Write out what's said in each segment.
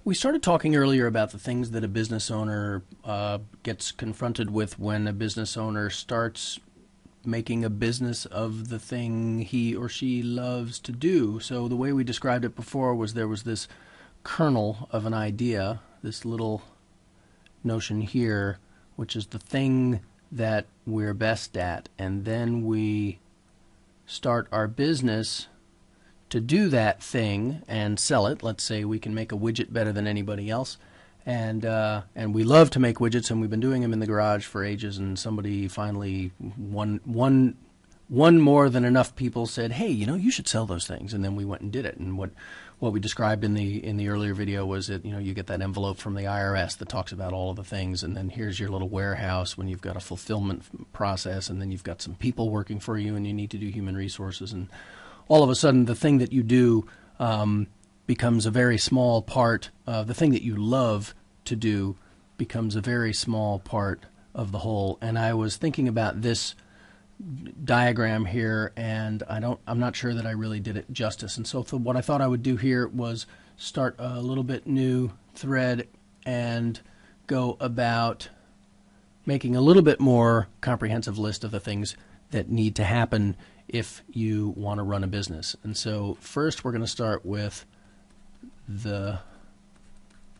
We started talking earlier about the things that a business owner gets confronted with when a business owner starts making a business of the thing he or she loves to do. So the way we described it before was there was this kernel of an idea, this little notion here, which is the thing that we're best at, and then we start our business to do that thing and sell it. Let's say we can make a widget better than anybody else, and we love to make widgets, and we've been doing them in the garage for ages. And somebody finally, one more than enough people said, "Hey, you should sell those things." And then we went and did it. And what we described in the earlier video was that you get that envelope from the IRS that talks about all of the things, and then here's your little warehouse when you've got a fulfillment process, and then you've got some people working for you, and you need to do human resources, and all of a sudden the thing that you do becomes a very small part of the thing that you love to do becomes a very small part of the whole. And I was thinking about this diagram here, and I'm not sure that I really did it justice. And so what I thought I would do here was start a little bit new thread and go about making a little bit more comprehensive list of the things that need to happen if you want to run a business. And so first we're going to start with the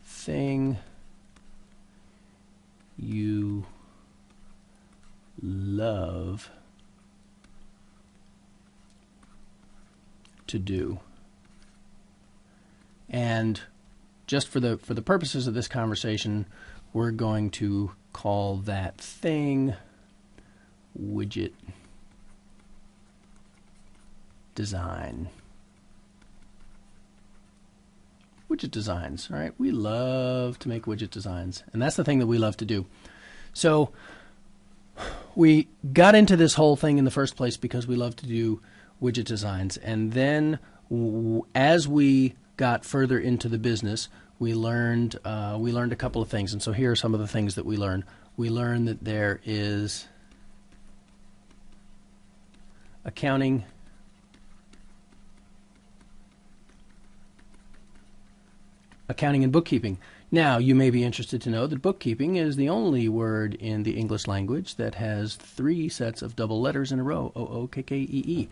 thing you love to do. And just for the purposes of this conversation, we're going to call that thing widget design. Widget designs, all right? We love to make widget designs, and that's the thing that we love to do. So we got into this whole thing in the first place because we love to do widget designs, and then as we got further into the business, we learned a couple of things. And so here are some of the things that we learned. We learned that there is accounting and bookkeeping. Now, you may be interested to know that bookkeeping is the only word in the English language that has 3 sets of double letters in a row, O-O-K-K-E-E.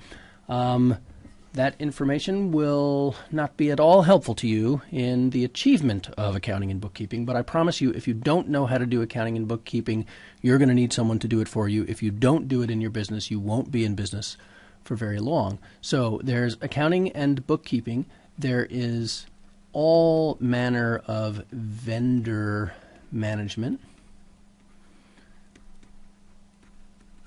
That information will not be at all helpful to you in the achievement of accounting and bookkeeping, but I promise you, if you don't know how to do accounting and bookkeeping, you're going to need someone to do it for you. If you don't do it in your business, you won't be in business for very long. So there's accounting and bookkeeping. There is all manner of vendor management,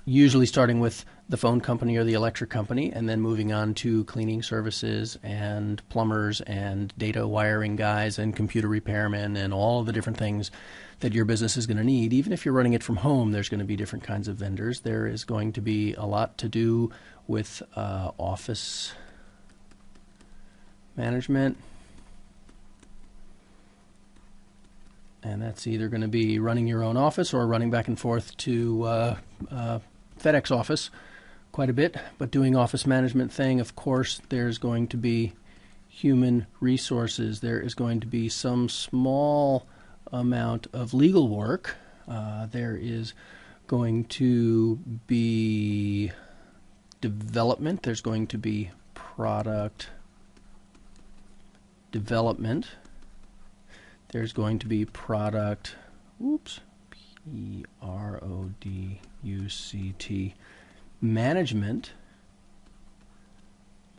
usually starting with the phone company or the electric company, and then moving on to cleaning services and plumbers and data wiring guys and computer repairmen and all the different things that your business is going to need. Even if you're running it from home, there's going to be different kinds of vendors. There is going to be a lot to do with office management. And that's either going to be running your own office or running back and forth to FedEx office quite a bit. But doing office management thing, of course, there's going to be human resources. There is going to be some small amount of legal work. There is going to be development. There's going to be product development. There's going to be product, P-R-O-D-U-C-T, management.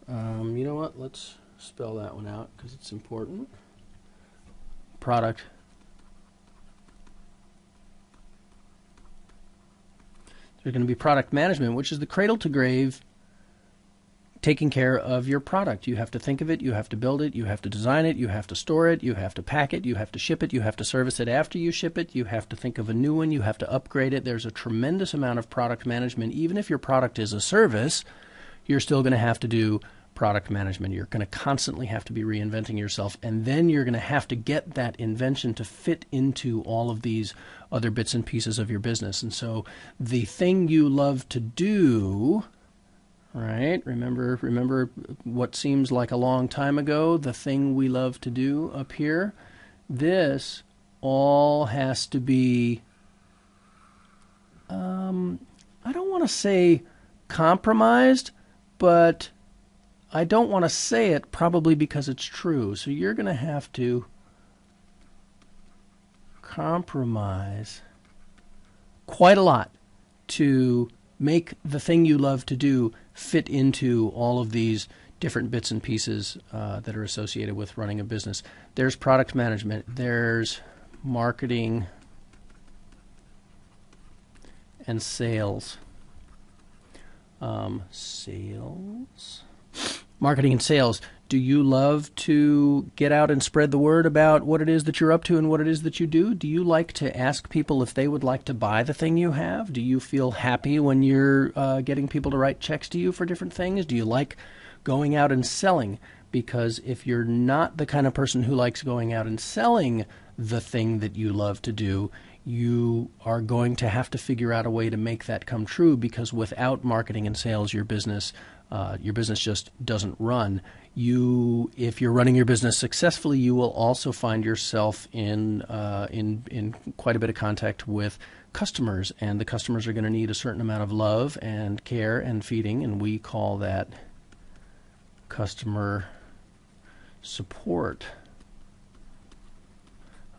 You know what? Let's spell that one out because it's important. Product. There's going to be product management, which is the cradle to grave taking care of your product. You have to think of it, you have to build it, you have to design it, you have to store it, you have to pack it, you have to ship it, you have to service it after you ship it, you have to think of a new one, you have to upgrade it. There's a tremendous amount of product management. Even if your product is a service, you're still going to have to do product management. You're going to constantly have to be reinventing yourself, and then you're going to have to get that invention to fit into all of these other bits and pieces of your business. And so the thing you love to do, right? Remember what seems like a long time ago, the thing we love to do up here. this all has to be, I don't want to say compromised, but I don't want to say it probably because it's true. So you're going to have to compromise quite a lot to make the thing you love to do fit into all of these different bits and pieces that are associated with running a business. There's product management, there's marketing and sales. Marketing and sales. Do you love to get out and spread the word about what it is that you're up to and what it is that you do? Do you like to ask people if they would like to buy the thing you have? Do you feel happy when you're getting people to write checks to you for different things? Do you like going out and selling? Because if you're not the kind of person who likes going out and selling the thing that you love to do, you are going to have to figure out a way to make that come true, because without marketing and sales, your business just doesn't run. If you're running your business successfully, you will also find yourself in quite a bit of contact with customers, and the customers are going to need a certain amount of love and care and feeding, and we call that customer support.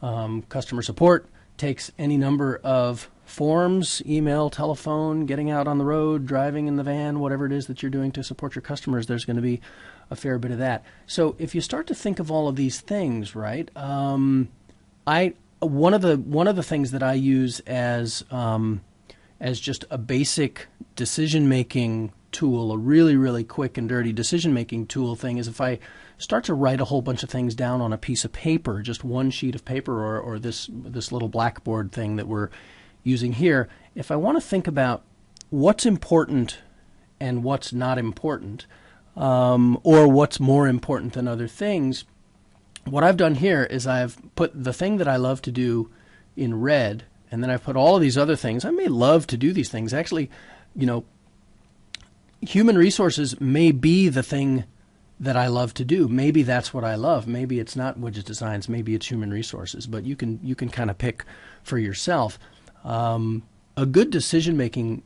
Customer support takes any number of forms: email, telephone, getting out on the road, driving in the van, whatever it is that you're doing to support your customers. There's going to be a fair bit of that. So if you start to think of all of these things, right, one of the things that I use as just a basic decision-making tool, a really, really quick and dirty decision-making tool thing, is if I start to write a whole bunch of things down on a piece of paper, just one sheet of paper, or this little blackboard thing that we're using here. If I want to think about what's important and what's not important, or what's more important than other things, what I've done here is I've put the thing that I love to do in red, and then I've put all of these other things. I may love to do these things. Actually, human resources may be the thing that I love to do. Maybe that's what I love. Maybe it's not widget designs. Maybe it's human resources. But you can kind of pick for yourself. A good decision-making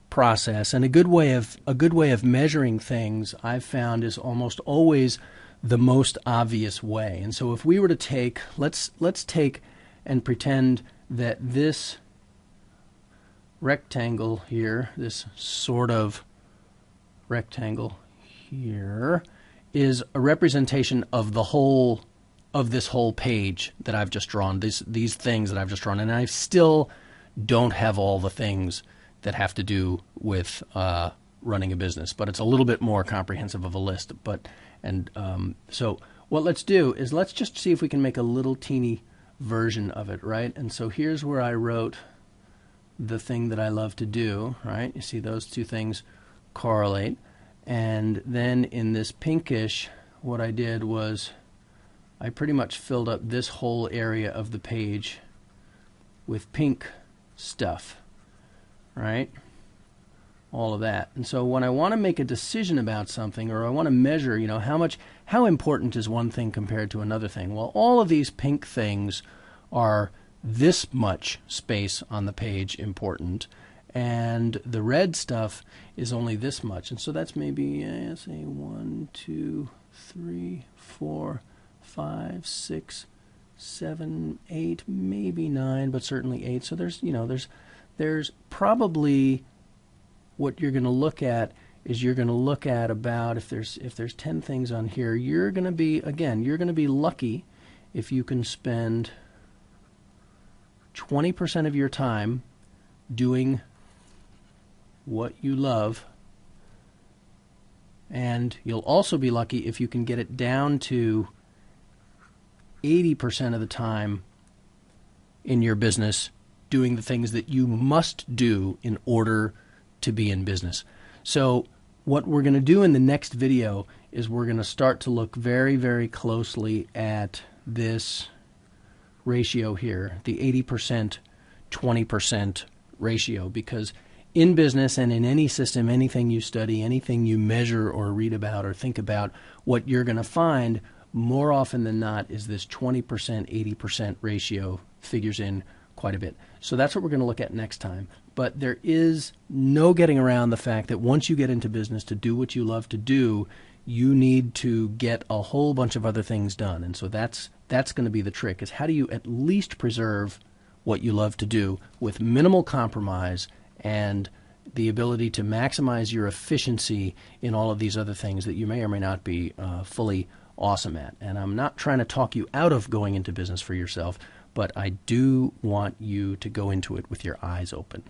process and a good way of measuring things, I've found, is almost always the most obvious way. And so if we were to take, let's take and pretend that this rectangle here, this sort of rectangle here, is a representation of the whole of this whole page that I've just drawn, these things that I've just drawn, and I still don't have all the things that have to do with running a business, but it's a little bit more comprehensive of a list. So what let's do is let's just see if we can make a little teeny version of it, right? And so here's where I wrote the thing that I love to do, right? You see those two things correlate. And then in this pinkish, what I did was I pretty much filled up this whole area of the page with pink stuff, right? All of that. And so when I want to make a decision about something, or I want to measure, how important is one thing compared to another thing? Well, all of these pink things are this much space on the page important, and the red stuff is only this much. And so that's maybe, say 1, 2, 3, 4, 5, 6, 7, 8, maybe 9, but certainly 8. So there's probably, what you're going to look at is you're going to look at about, if there's 10 things on here, you're going to be lucky if you can spend 20% of your time doing what you love, and you'll also be lucky if you can get it down to 80% of the time in your business doing the things that you must do in order to be in business. So what we're going to do in the next video is we're going to start to look very, very closely at this ratio here, the 80%, 20% ratio, because in business and in any system, anything you study, anything you measure or read about or think about, what you're going to find more often than not is this 20%, 80% ratio figures in quite a bit. So that's what we're going to look at next time. But there is no getting around the fact that once you get into business to do what you love to do, you need to get a whole bunch of other things done. And so that's going to be the trick, is how do you at least preserve what you love to do with minimal compromise and the ability to maximize your efficiency in all of these other things that you may or may not be fully awesome at. And I'm not trying to talk you out of going into business for yourself, but I do want you to go into it with your eyes open.